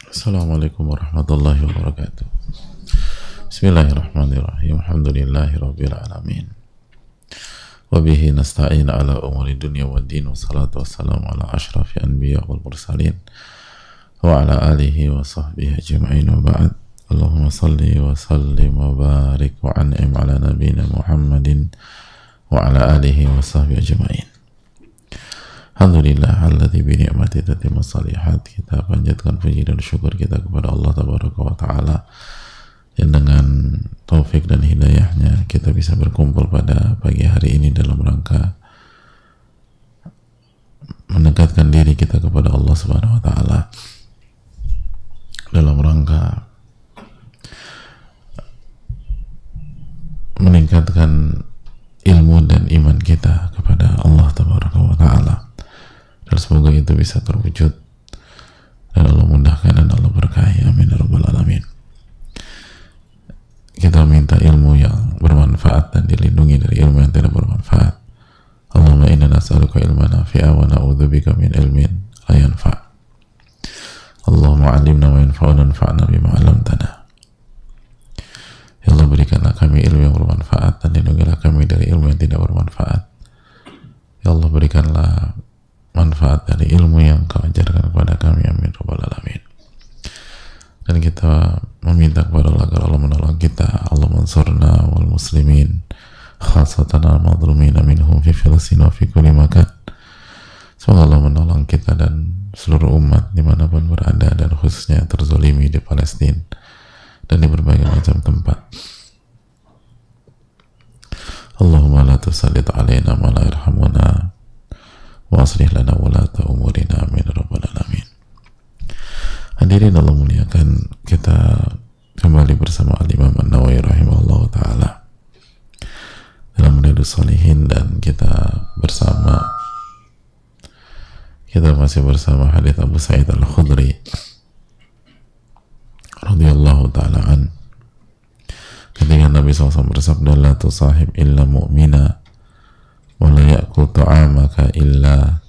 Assalamualaikum warahmatullahi wabarakatuh. Bismillahirrahmanirrahim. Alhamdulillahi rabbil alamin. Wabihi nasta'in ala umuri dunya wa din. Wassalatu wassalamu ala ashrafi anbiya wal mursalin wa ala alihi wa sahbihi ajma'in wa ba'd. Allahumma salli wa sallim wa barik wa an'im ala nabina Muhammadin wa ala alihi wa sahbihi ajma'in. Alhamdulillah alladzi bi ni'mati tatimmu shalihat. Kita panjatkan puji dan syukur kita kepada Allah tabaraka wa taala yang dengan taufik dan hidayahnya kita bisa berkumpul pada pagi hari ini dalam rangka mendekatkan diri kita kepada Allah Subhanahu wa taala, dalam rangka meningkatkan ilmu dan iman kita kepada Allah tabaraka wa taala. Dan semoga itu bisa terwujud dan Allah mudahkan dan Allah berkahi, amin ya rabbal alamin. Kita minta ilmu yang bermanfaat dan dilindungi dari ilmu yang tidak bermanfaat. Allahumma inna nas'aluka ilman nafi'a wa na'udzubika min ilmin la yanfa'. Allahumma 'allimna ma yanfa'una wanfa'na bima 'allamtana. Ya Allah, berikanlah kami ilmu yang bermanfaat dan lindungilah kami dari ilmu yang tidak bermanfaat. Ya Allah, berikanlah manfaat dari ilmu yang Kau ajarkan kepada kami, amin rabbal alamin. Dan kita meminta kepada Allah agar Allah menolong kita. Allah mansurna wal muslimin khasatan al madlumin minhum fi Filistin wa fi kulli makan. Semoga Allah menolong kita dan seluruh umat dimanapun berada, dan khususnya terzolimi di Palestina dan di berbagai macam tempat. Allahumma la tusallit alaina ma la yarhamuna wa aslih lana wulata umurina, amin rabbal alamin. Hadirin Allah muliakan, kita kembali bersama Al-Imam An-Nawawi rahimahullah ta'ala dalam Riyadhus Shalihin, dan kita masih bersama hadits Abu Sa'id Al-Khudri radhiyallahu ta'ala an, ketika Nabi SAW bersabda, la tusahib illa mu'mina wa la ya'kul ta'amaka illa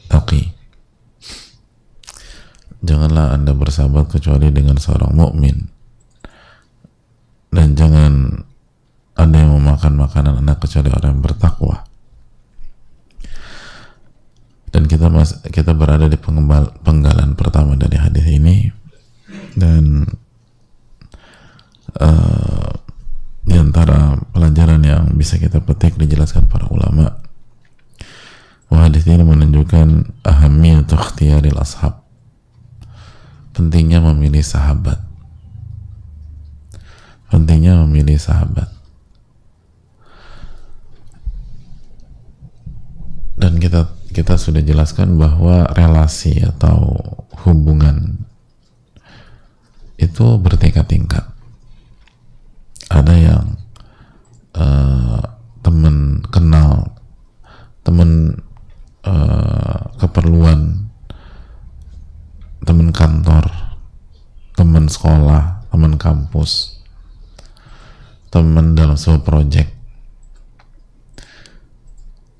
taqi. Janganlah Anda bersahabat kecuali dengan seorang mukmin, dan jangan ada yang memakan makanan Anda kecuali orang yang bertakwa. Dan kita berada di penggalan pertama dari hadis ini, dan di antara pelajaran yang bisa kita petik dijelaskan para ulama, hadis ini menunjukkan ahamiyatu ikhtiyaril ashab, pentingnya memilih sahabat, dan kita sudah jelaskan bahwa relasi atau hubungan itu bertingkat-tingkat. Ada yang teman kenal, teman keperluan, teman kantor, teman sekolah, teman kampus, teman dalam sebuah proyek.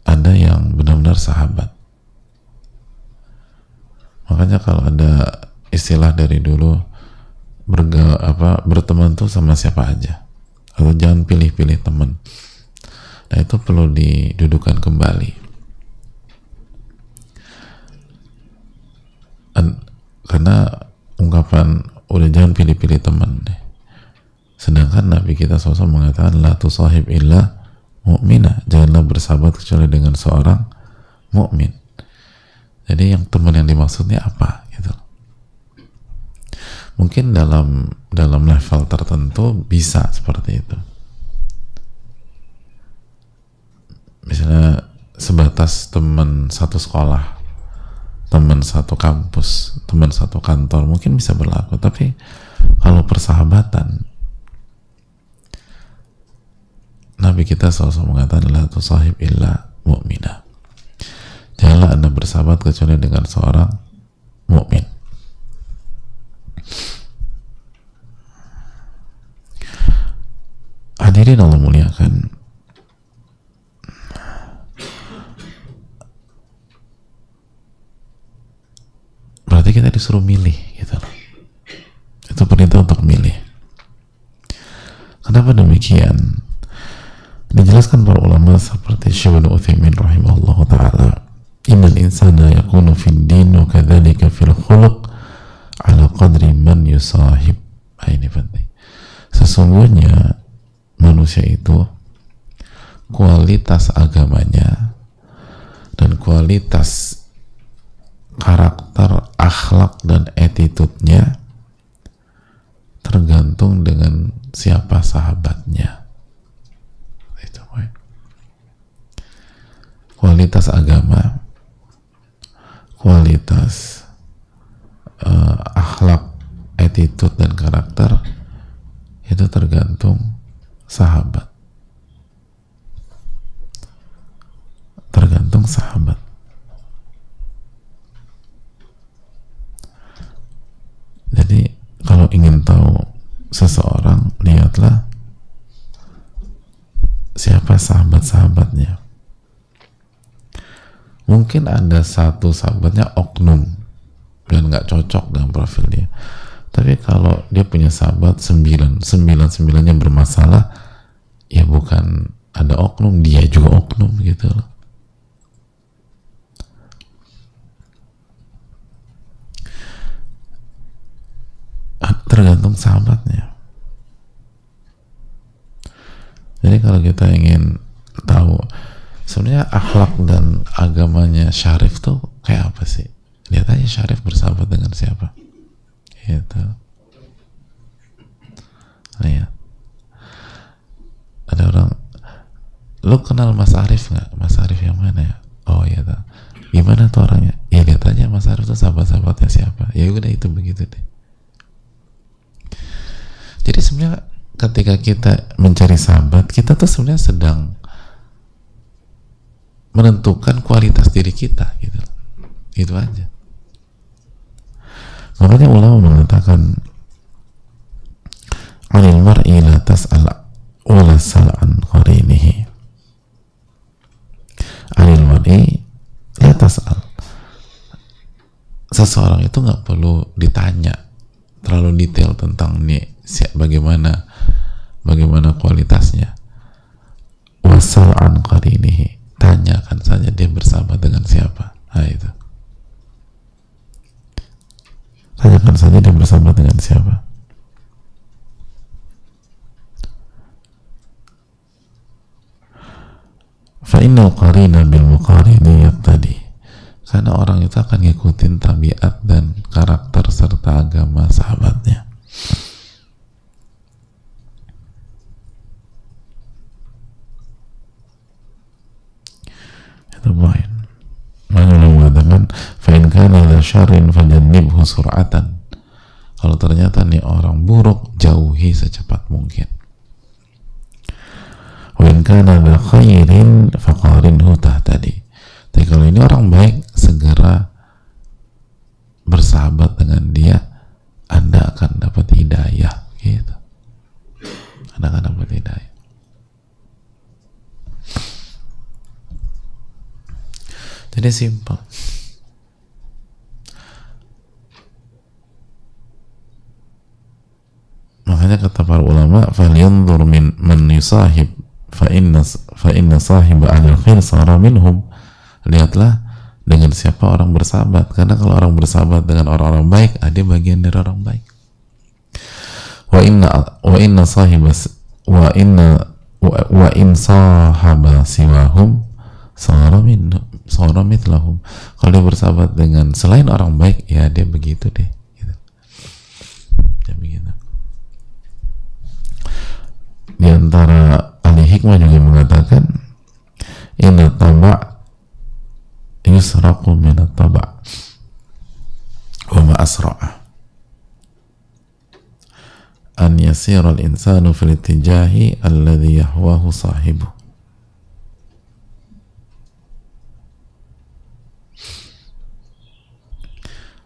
Ada yang benar-benar sahabat. Makanya kalau ada istilah dari dulu, berteman tuh sama siapa aja, atau jangan pilih-pilih teman. Nah, itu perlu didudukan kembali. Karena ungkapan udah jangan pilih-pilih teman deh. Sedangkan Nabi kita SAW mengatakan la tusahib illa mu'mina, janganlah bersahabat kecuali dengan seorang mukmin. Jadi yang teman yang dimaksudnya apa gitu. Mungkin dalam level tertentu bisa seperti itu. Misalnya sebatas teman satu sekolah, teman satu kampus, teman satu kantor, mungkin bisa berlaku. Tapi kalau persahabatan, Nabi kita SAW mengatakan la tusahib illa mu'minah, janganlah Anda bersahabat kecuali dengan seorang mukmin. Hadirin Allah muliakan, berarti kita disuruh milih gitu loh. Itu perintah untuk milih. Kenapa demikian? Dijelaskan para ulama seperti Syekh Ibnu Utsaimin rahimahullah taala, innal insana yakunu fid din wa kadzalika fil khuluq ala qadri man yusahib. Ini penting. Sesungguhnya manusia itu kualitas agamanya dan kualitas karakter, akhlak dan attitude-nya tergantung dengan siapa sahabatnya. Itu kualitas agama, kualitas akhlak, attitude dan karakter itu tergantung sahabat. Tergantung sahabat. Jadi kalau ingin tahu seseorang, lihatlah siapa sahabat-sahabatnya. Mungkin ada satu sahabatnya oknum dan nggak cocok dengan profil dia. Tapi kalau dia punya sahabat sembilan-nya bermasalah, ya bukan ada oknum, dia juga oknum gitu loh. Tergantung sahabatnya. Jadi kalau kita ingin tahu sebenarnya akhlak dan agamanya Syarif tuh kayak apa sih, lihat aja Syarif bersahabat dengan siapa gitu. Lihat, ada orang, lu kenal Mas Arif nggak? Mas Arif yang mana ya? Oh iya tuh. Gimana tuh orangnya? Ya lihat aja Mas Arif tuh sahabat-sahabatnya siapa. Ya udah, itu begitu deh. Jadi sebenarnya ketika kita mencari sahabat, kita tuh sebenarnya sedang menentukan kualitas diri kita gitu. Gitu aja. Makanya ulama mengatakan, "Anil mar'i la tas'al wa la sal'an qarinihi." Anil mar'i la tas'al. Seseorang itu nggak perlu ditanya terlalu detail tentang bagaimana kualitasnya. Wasal an qarinihi, tanyakan saja dia bersahabat dengan siapa. Nah itu, tanyakan saja dia bersahabat dengan siapa. Fa innal qarina bil muqarini yattadi, karena orang itu akan ngikutin tabiat dan karakter serta agama sahabatnya. Itu poin. Makanya mengatakan, fa in kana la syarrin fajannibhu sur'atan. Kalau ternyata nih orang buruk, jauhi secepat mungkin. Wa in kana la khairin faqarinhu tahtadi. Tapi kalau ini orang baik, segera bersahabat dengan dia, Anda akan dapat hidayah gitu. Anda akan dapat hidayah. Jadi simpel. Makanya kata para ulama, falyanzur min man yusahib fa inna sahiba ahlil khair sara minhum. Lihatlah dengan siapa orang bersahabat, karena kalau orang bersahabat dengan orang-orang baik, dia bagian dari orang baik. Wa in sahaba siwahum sara mithlahum. Kalau dia bersahabat dengan selain orang baik, ya dia begitu deh gitu. Dia begitu. Di antara ahli hikmah juga mengatakan, inna taba' yusraqu min at-taba' wa ma asra'a an yasira al-insanu fil ittijahi alladhi yahwahu sahibu.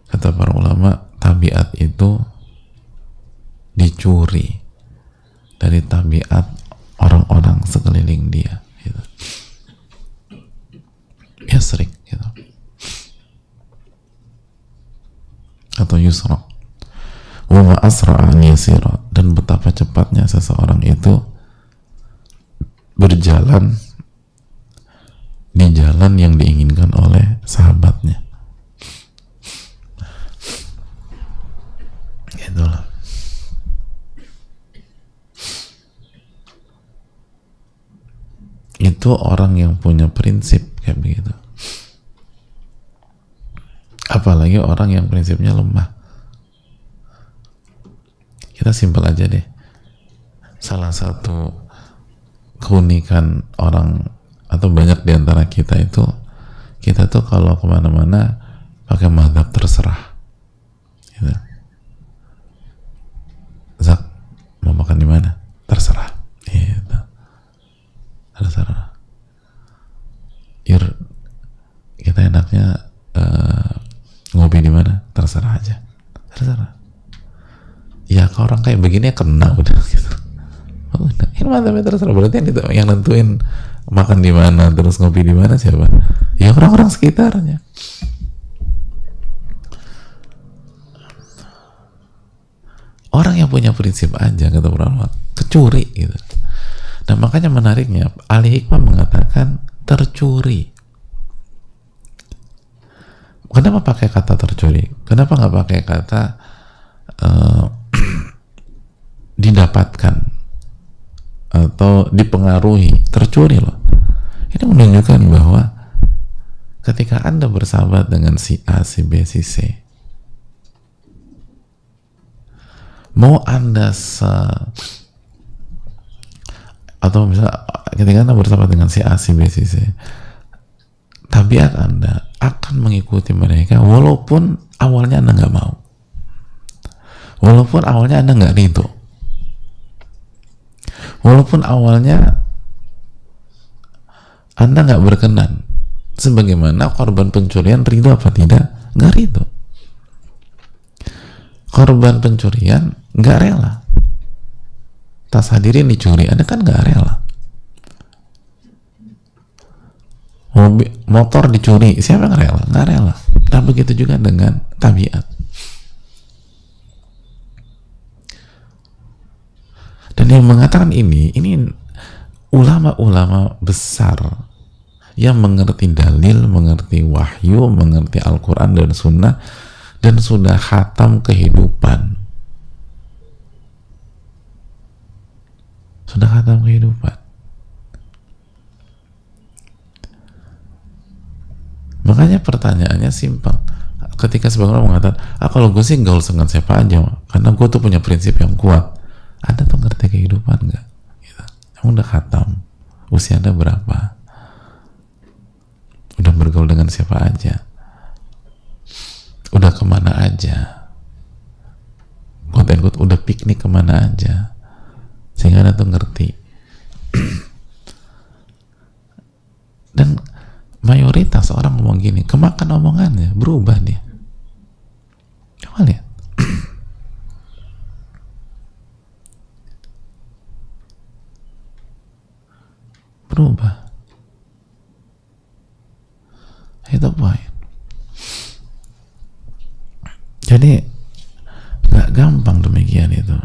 Kata para ulama, tabiat itu dicuri dari tabiat orang-orang sekeliling dia gitu. Yasrik gitu. Atau yusraq. wa ma asra'a an yasira, dan betapa cepatnya seseorang itu berjalan di jalan yang diinginkan oleh sahabatnya. Itulah. Itu orang yang punya prinsip kayak begitu. Apalagi orang yang prinsipnya lemah. Kita simpel aja deh. Salah satu keunikan orang atau banyak di antara kita itu, kita tuh kalau kemana-mana pakai mazhab terserah. Gitu. Zak, mau makan di mana? Terserah. Gitu. Terserah. Kita enaknya ngopi di mana? Terserah aja. Terserah. Ya kalau orang kayak begini ya kena udah gitu. Udah. Ini mantapnya terserah. Berarti yang nentuin makan di mana terus ngopi di mana siapa? Ya orang-orang sekitarnya. Orang yang punya prinsip aja kata ulama kecuri gitu. Nah makanya menariknya ahli hikmah mengatakan tercuri. Kenapa pakai kata tercuri? Kenapa nggak pakai kata didapatkan atau dipengaruhi? Tercuri loh. Ini menunjukkan bahwa ketika Anda bersahabat dengan si A, si B, si C, mau Anda atau misalnya ketika Anda bersahabat dengan si A, si B, si C, tabiat Anda akan mengikuti mereka walaupun awalnya Anda nggak mau, walaupun awalnya Anda nggak ridho, walaupun awalnya Anda nggak berkenan. Sebagaimana korban pencurian ridho apa tidak? Nggak ridho. Korban pencurian nggak rela. Tas hadirin dicuri, Anda kan nggak rela. Motor dicuri, siapa yang rela? Nggak rela. Nah begitu juga dengan tabiat. Dan yang mengatakan ini ulama-ulama besar yang mengerti dalil, mengerti wahyu, mengerti Al-Quran dan Sunnah, dan sudah khatam kehidupan. Sudah khatam kehidupan. Makanya pertanyaannya simpel. Ketika sebagian orang mengatakan, kalau gue sih gaul dengan siapa aja, karena gue tuh punya prinsip yang kuat. Anda tuh ngerti kehidupan nggak? Gitu. Emang udah khatam? Usia Anda berapa? Udah bergaul dengan siapa aja? Udah kemana aja? Quote-unquote, udah piknik kemana aja? Sehingga Anda tuh ngerti. Dan mayoritas orang ngomong gini, kemakan omongannya, berubah dia. Coba lihat. Berubah. Itu poin. Jadi gak gampang demikian itu.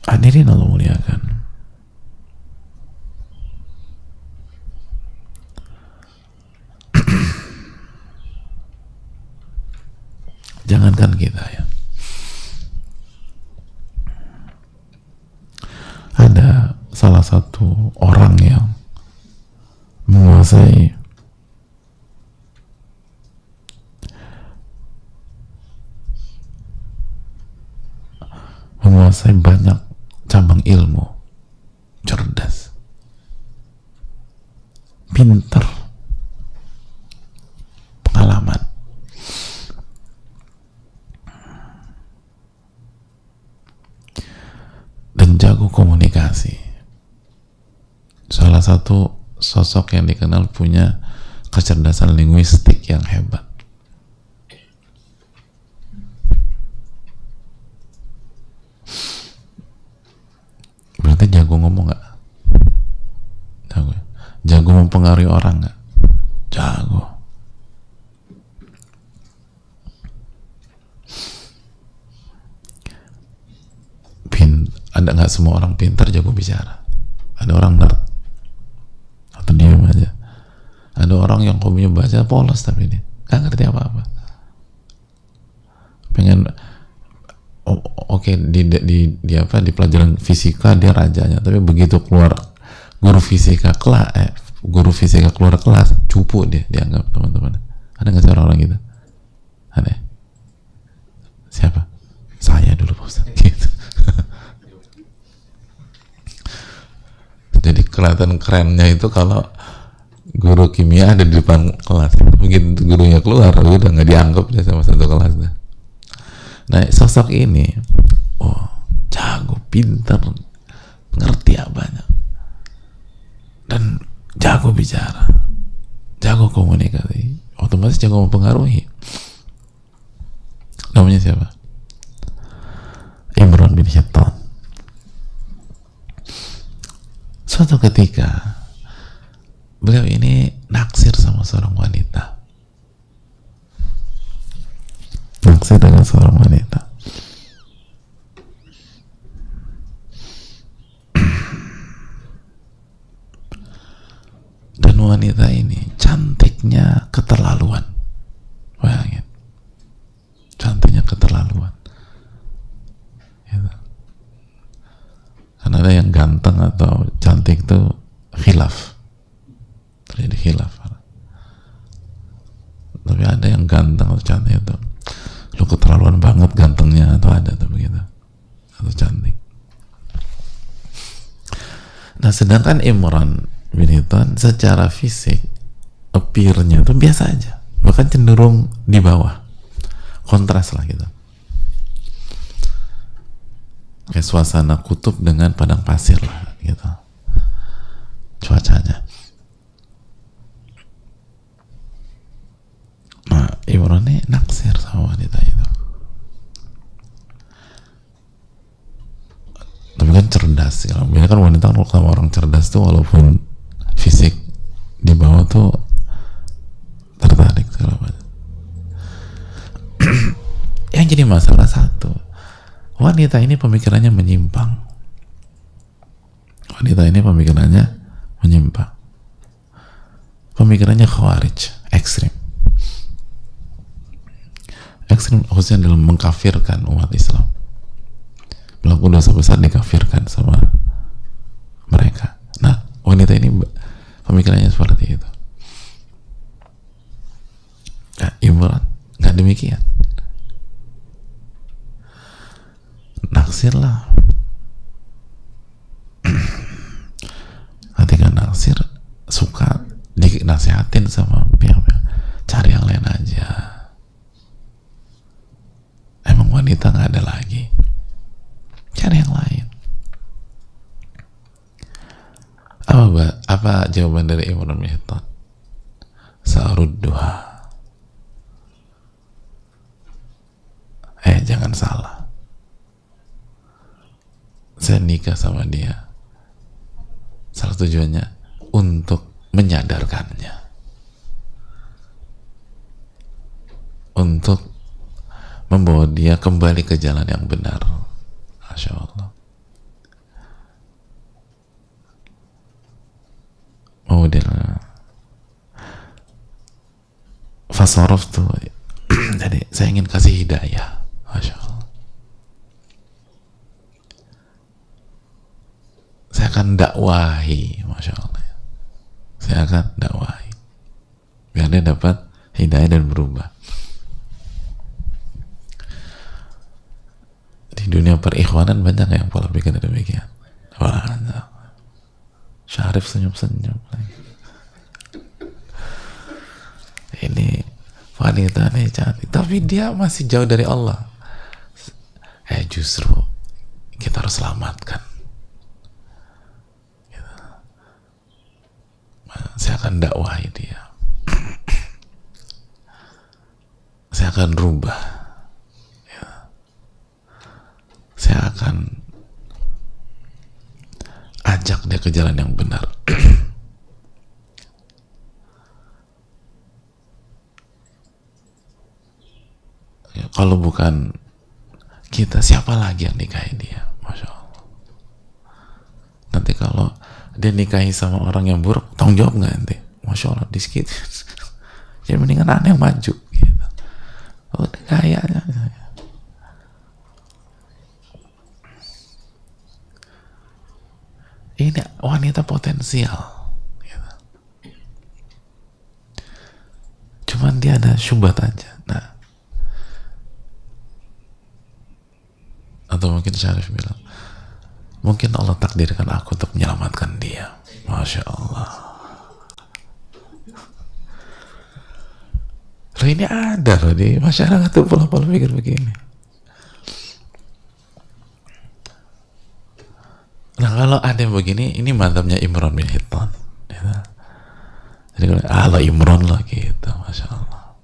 Hadirin Allah muliakan. Jangankan kita ya. Ada salah satu orang yang menguasai banyak cabang ilmu, cerdas, pintar, pengalaman, dan jago komunikasi. Salah satu sosok yang dikenal punya kecerdasan linguistik yang hebat. Berarti jago ngomong nggak? jago mempengaruhi orang nggak? Jago. Ada nggak semua orang pintar jago bicara? Ada orang nerd atau diam aja. Ada orang yang hobinya baca polos tapi dia nggak ngerti apa-apa. Pengen oke, di apa, di pelajaran fisika dia rajanya, tapi begitu keluar guru fisika keluar kelas cupu dia dianggap teman-teman. Ada nggak sih orang-orang gitu? Ada. Siapa? Saya dulu Pak Ustaz. Gitu. Jadi kelihatan kerennya itu kalau guru kimia ada di depan kelas. Begitu gurunya keluar, udah nggak dianggap dia sama satu kelas. Nah, sosok ini, jago, pintar, ngerti banyak, dan jago bicara, jago komunikasi, otomatis jago mempengaruhi. Namanya siapa? Imran bin Hittan. Suatu ketika beliau ini naksir sama seorang wanita, naksir dengan seorang wanita. Dan wanita ini cantiknya keterlaluan. Bayangin, cantiknya keterlaluan. Gitu. Karena ada yang ganteng atau cantik itu khilaf, terjadi khilaf. Tapi ada yang ganteng atau cantik itu, lu keterlaluan banget gantengnya, atau ada tuh begitu, atau cantik. Nah, sedangkan Imran bin Hittan secara fisik appear-nya tuh biasa aja, bahkan cenderung di bawah, kontras lah gitu, kayak suasana kutub dengan padang pasir lah gitu cuacanya. Nah, Imran ini naksir sama wanita itu. Tapi kan cerdas, kalau biasanya kan wanita kalau sama orang cerdas tuh walaupun fisik di bawah tuh tertarik segala macam. Yang jadi masalah satu, wanita ini pemikirannya menyimpang. Wanita ini pemikirannya menyimpang. Pemikirannya khawarij, ekstrim. Ekstrim khususnya dalam mengkafirkan umat Islam. Pelaku dosa besar dikafirkan sama mereka. Nah, wanita ini pemikirannya seperti itu. Nah, Imran nggak demikian. Naksirlah. Ketika naksir, suka dinasihatin sama pihak-pihak, cari yang lain aja. Emang wanita nggak ada lagi, cari yang lain. Apa jawaban dari Imran bin Hittan? Sa'rudduha. Jangan salah, saya nikah sama dia salah tujuannya untuk menyadarkannya, untuk membawa dia kembali ke jalan yang benar. Masya Allah. Kemudian fasorof tuh jadi saya ingin kasih hidayah. Masya Allah. Saya akan dakwahi, Masya Allah. Saya akan dakwahi biar dia dapat hidayah dan berubah. Di dunia perikhwanan banyak yang pola pikir demikian. Banyak. Syarif senyum-senyum lagi. Ini wanita nih cantik, tapi dia masih jauh dari Allah. Justru kita harus selamatkan. Saya akan dakwahi dia. Saya akan rubah. Saya akan ajak dia ke jalan yang benar. Kalau bukan kita, siapa lagi yang nikahi dia? Masya Allah. Nanti kalau dia nikahi sama orang yang buruk, tanggung jawab nggak nanti? Masya Allah, di sekitar. Jadi mendingan aneh yang maju gitu. Oh, kayaknya ini wanita potensial gitu. Cuman dia ada syubhat aja. Nah, atau mungkin Syarif bilang, mungkin Allah takdirkan aku untuk menyelamatkan dia. Masya Allah. Loh, ini ada loh di masyarakat tuh pola-pola pikir begini. Nah, kalau ada yang begini, ini mantapnya Imran bin Hittan gitu. Jadi kalau Imran lah gitu, Masya Allah.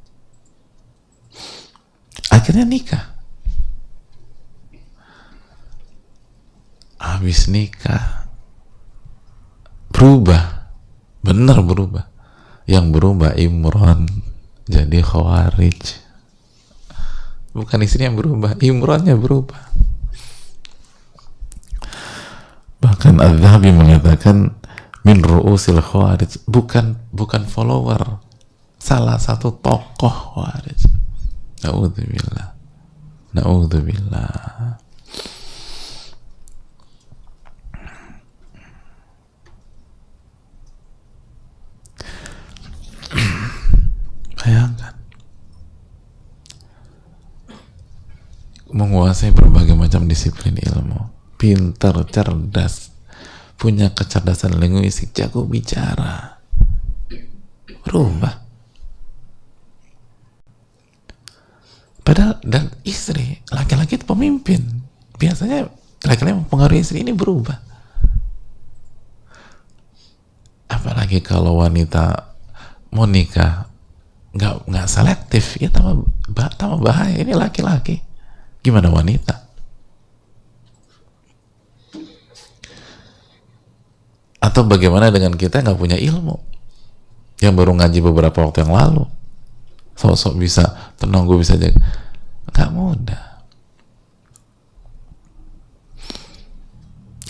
Akhirnya nikah. Habis nikah berubah, benar berubah. Yang berubah Imran jadi Khawarij. Bukan istri yang berubah, Imrannya berubah. Bahkan Adz-Dzahabi mengatakan min ru'usil Khawarij, bukan follower, salah satu tokoh Khawarij. Na'udzubillah. Na'udzubillah. Bayangkan, menguasai berbagai macam disiplin ilmu, pintar, cerdas, punya kecerdasan linguistik, jago bicara, berubah. Padahal, dan istri, laki-laki itu pemimpin, biasanya laki-laki mempengaruhi istri, ini berubah. Apalagi kalau wanita mau nikah nggak selektif, ya tambah bahaya. Ini laki-laki, gimana wanita? Atau bagaimana dengan kita nggak punya ilmu, yang baru ngaji beberapa waktu yang lalu, sosok bisa tenang, gue bisa jaga, nggak mudah.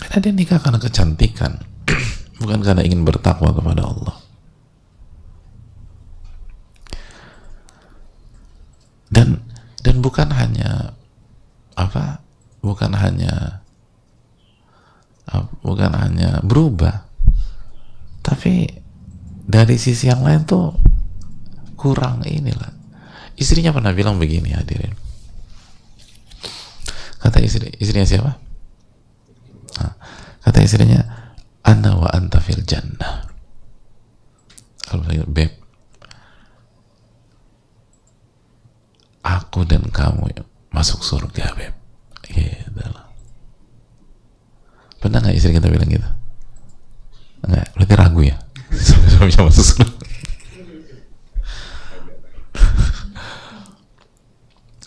Karena dia nikah karena kecantikan, bukan karena ingin bertakwa kepada Allah. Dan bukan hanya berubah, tapi dari sisi yang lain tuh kurang inilah. Istrinya pernah bilang begini, hadirin. Kata istrinya siapa? Kata istrinya, ana wa anta fil jannah. Kalau beb, aku dan kamu masuk surga, beb. Gitu loh. Pernah nggak istri kita bilang gitu? Enggak, berarti ragu ya. Suaminya masuk surga.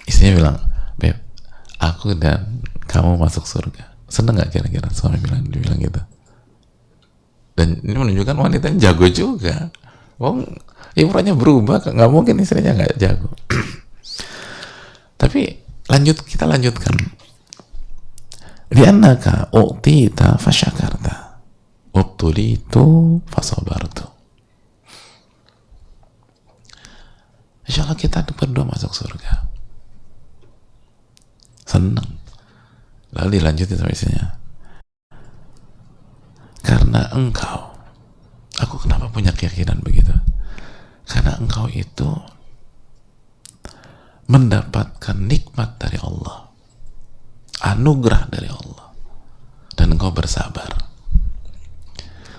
Istrinya bilang, beb, aku dan kamu masuk surga. Seneng nggak kira-kira suami dibilang gitu? Dan ini menunjukkan wanita yang jago juga. Imrannya berubah, nggak mungkin istrinya nggak jago. Tapi kita lanjutkan. Li'annaka u'tita fasyakarta, ubtulitu fasabartu. Insya Allah kita berdua masuk surga. Senang. Lalu dilanjutin sama istrinya. Karena engkau, aku kenapa punya keyakinan begitu? Karena engkau itu mendapatkan nikmat dari Allah, anugerah dari Allah, dan engkau bersabar.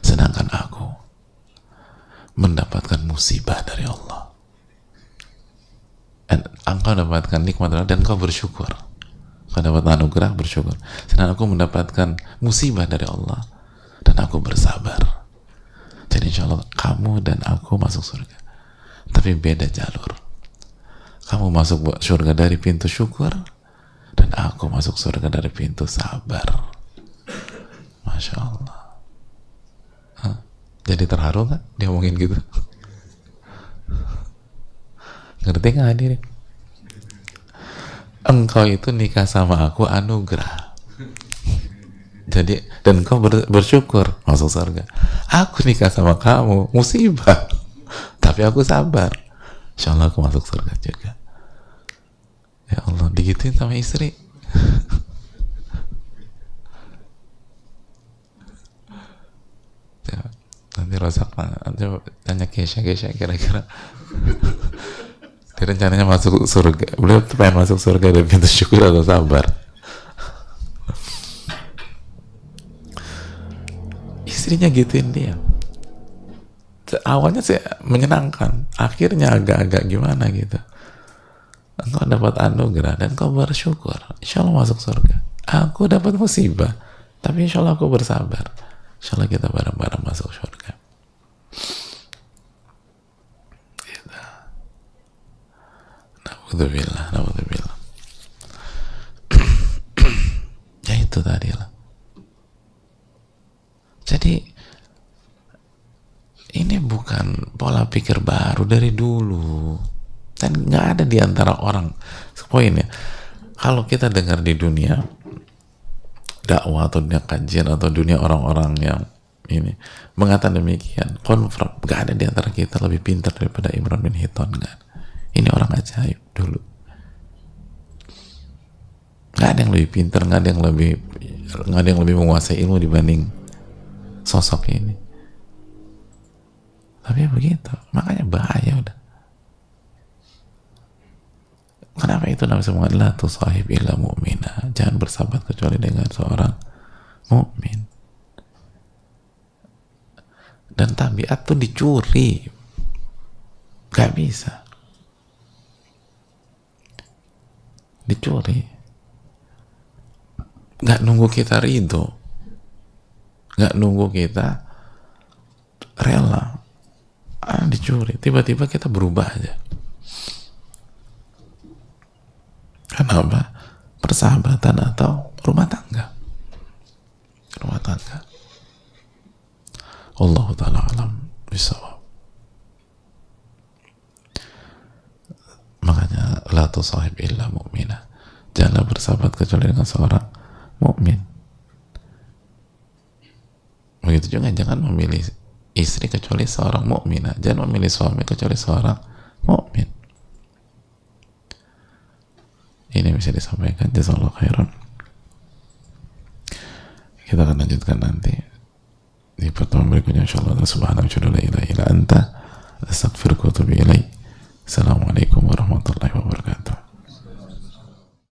Sedangkan aku mendapatkan musibah dari Allah, dan engkau mendapatkan nikmat dari Allah, dan engkau bersyukur. Engkau dapat anugerah, bersyukur. Sedangkan aku mendapatkan musibah dari Allah, dan aku bersabar. Jadi insya Allah kamu dan aku masuk surga, tapi beda jalur. Kamu masuk surga dari pintu syukur, dan aku masuk surga dari pintu sabar. Masya Allah. Jadi terharu nggak dia ngomongin gitu? Ngerti nggak hadirin? engkau itu nikah sama aku anugerah. Jadi, dan kau bersyukur masuk surga. Aku nikah sama kamu musibah, tapi aku sabar, insya Allah aku masuk surga juga. Ya Allah, digituin sama istri. Ya, nanti Rozak tanya Kesha kira-kira dia rencananya masuk surga, beliau tuh pengen masuk surga dari pintu syukur atau sabar? Istrinya gituin dia. Awalnya sih menyenangkan, akhirnya agak-agak gimana gitu. Engkau dapat anugerah dan kau bersyukur, insya Allah masuk surga. Aku dapat musibah, tapi insya Allah aku bersabar, insya Allah kita bareng-bareng masuk surga. Gitu. Na'udzubillah. Ya itu tadi lah. Jadi ini bukan pola pikir baru, dari dulu, dan nggak ada di antara orang. Poin ya, kalau kita dengar di dunia dakwah atau dunia kajian atau dunia orang-orang yang ini mengatakan demikian, confirm, nggak ada di antara kita lebih pintar daripada Imran bin Hiton, nggak. Ini orang ajaib dulu. Nggak ada yang lebih pintar, nggak ada yang lebih menguasai ilmu dibanding sosok ini. Tapi ya begitu, makanya bahaya udah. Kenapa itu Nabi SAW la tusahib illa mu'mina, jangan bersahabat kecuali dengan seorang mukmin. Dan tabiat tuh dicuri, gak bisa, dicuri. Gak nunggu kita ridho, gak nunggu kita rela, dicuri. Tiba-tiba kita berubah aja. Kenapa? Persahabatan atau rumah tangga. Allahu ta'ala alam bisawab. Makanya la tusahib illa mu'minah, janganlah bersahabat kecuali dengan seorang mukmin. Begitu juga jangan memilih istri kecuali seorang mukminah, jangan memilih suami kecuali seorang mukmin. Ini bisa disampaikan. Jazakallahu khairan. Kita akan lanjutkan nanti di pertemuan berikutnya insyaallah. Subhanaka la ilaha illa anta astaghfiruka wa atubu ilaik. Assalamualaikum warahmatullahi wabarakatuh.